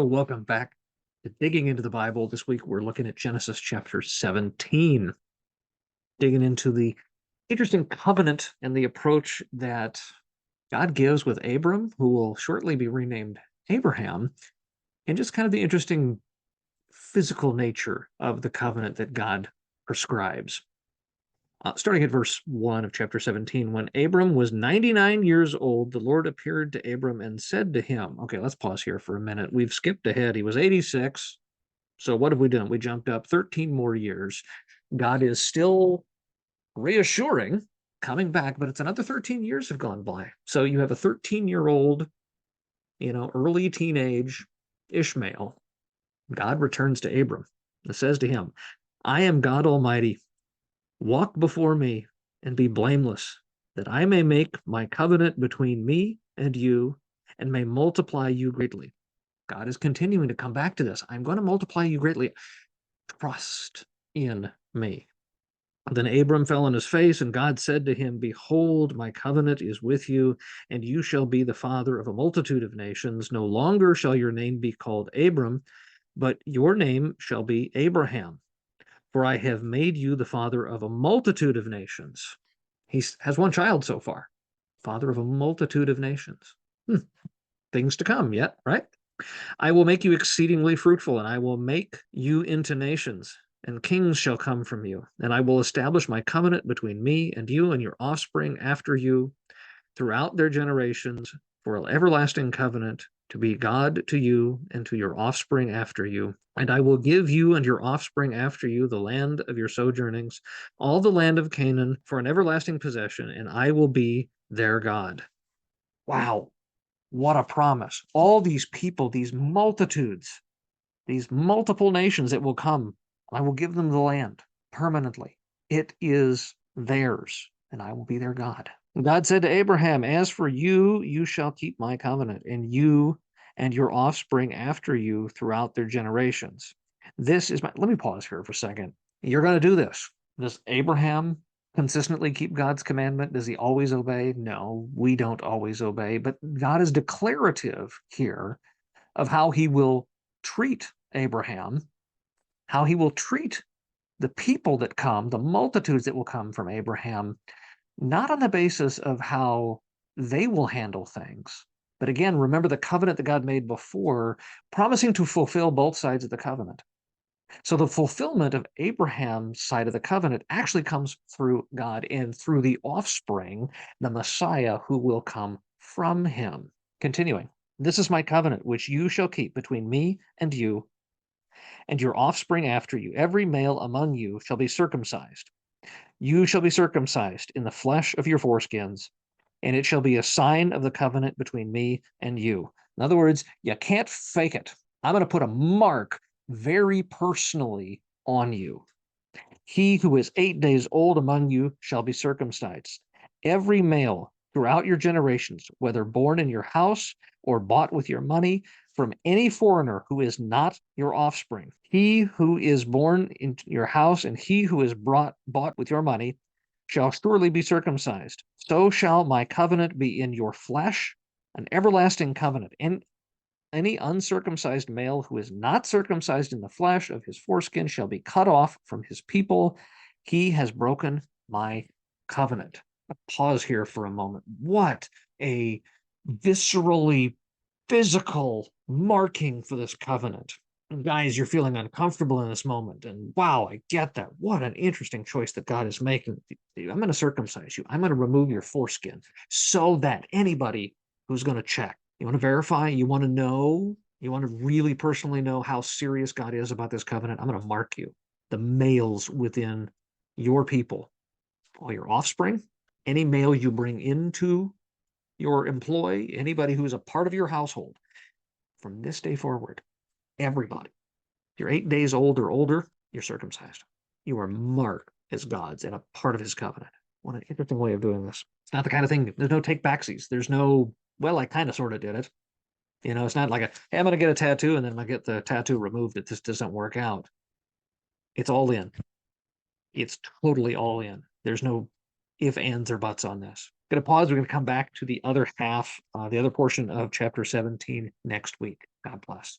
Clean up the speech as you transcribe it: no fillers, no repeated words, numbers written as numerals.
welcome back to Digging into the Bible. This week we're looking at Genesis chapter 17, digging into the interesting covenant and the approach that God gives with Abram, who will shortly be renamed Abraham, and just kind of the interesting physical nature of the covenant that God prescribes. Starting at verse 1 of chapter 17, when Abram was 99 years old, the Lord appeared to Abram and said to him, okay, let's pause here for a minute. We've skipped ahead. He was 86. So what have we done? We jumped up 13 more years. God is still reassuring, coming back, but it's another 13 years have gone by. So you have a 13-year-old, early teenage Ishmael. God returns to Abram and says to him, I am God Almighty. Walk before me and be blameless, that I may make my covenant between me and you and may multiply you greatly. God is continuing to come back to this. I'm going to multiply you greatly. Trust in me. Then Abram fell on his face, and God said to him, Behold, my covenant is with you, and you shall be the father of a multitude of nations. No longer shall your name be called Abram, but your name shall be Abraham. For I have made you the father of a multitude of nations. He has one child so far, father of a multitude of nations. Things to come yet, right? I will make you exceedingly fruitful, and I will make you into nations, and kings shall come from you. And I will establish my covenant between me and you and your offspring after you throughout their generations for an everlasting covenant, to be God to you and to your offspring after you. And I will give you and your offspring after you the land of your sojournings, all the land of Canaan, for an everlasting possession, and I will be their God. Wow, what a promise. All these people, these multitudes, these multiple nations that will come, I will give them the land permanently. It is theirs, and I will be their God. God said to Abraham, As for you, you shall keep my covenant, and you and your offspring after you throughout their generations. This is my, let me pause here for a second. You're going to do this. Does Abraham consistently keep God's commandment? Does he always obey? No, we don't always obey, but God is declarative here of how he will treat Abraham, how he will treat the people that come, the multitudes that will come from Abraham, not on the basis of how they will handle things. But again, remember the covenant that God made before, promising to fulfill both sides of the covenant. So the fulfillment of Abraham's side of the covenant actually comes through God and through the offspring, the Messiah who will come from him. Continuing, this is my covenant, which you shall keep between me and you and your offspring after you. Every male among you shall be circumcised. You shall be circumcised in the flesh of your foreskins, and it shall be a sign of the covenant between me and you. In other words, you can't fake it. I'm going to put a mark very personally on you. He who is 8 days old among you shall be circumcised. Every male throughout your generations, whether born in your house or bought with your money, from any foreigner who is not your offspring. He who is born in your house and he who is bought with your money shall surely be circumcised. So shall my covenant be in your flesh, an everlasting covenant. And any uncircumcised male who is not circumcised in the flesh of his foreskin shall be cut off from his people. He has broken my covenant. Pause here for a moment. What a viscerally physical marking for this covenant. And guys, you're feeling uncomfortable in this moment. And wow, I get that. What an interesting choice that God is making. I'm going to circumcise you. I'm going to remove your foreskin so that anybody who's going to check, you want to verify, you want to know, you want to really personally know how serious God is about this covenant, I'm going to mark you. The males within your people, all your offspring, any male you bring into your employ, anybody who is a part of your household, from this day forward, everybody, if you're 8 days old or older, you're circumcised. You are marked as God's and a part of his covenant. What an interesting way of doing this. It's not the kind of thing, there's no take backsies. There's no, well, I kind of sort of did it. It's not like hey, I'm going to get a tattoo and then I get the tattoo removed if this doesn't work out. It's all in. It's totally all in. There's no if, ands, or buts on this. Going to pause. We're going to come back to the other half, the other portion of chapter 17 next week. God bless.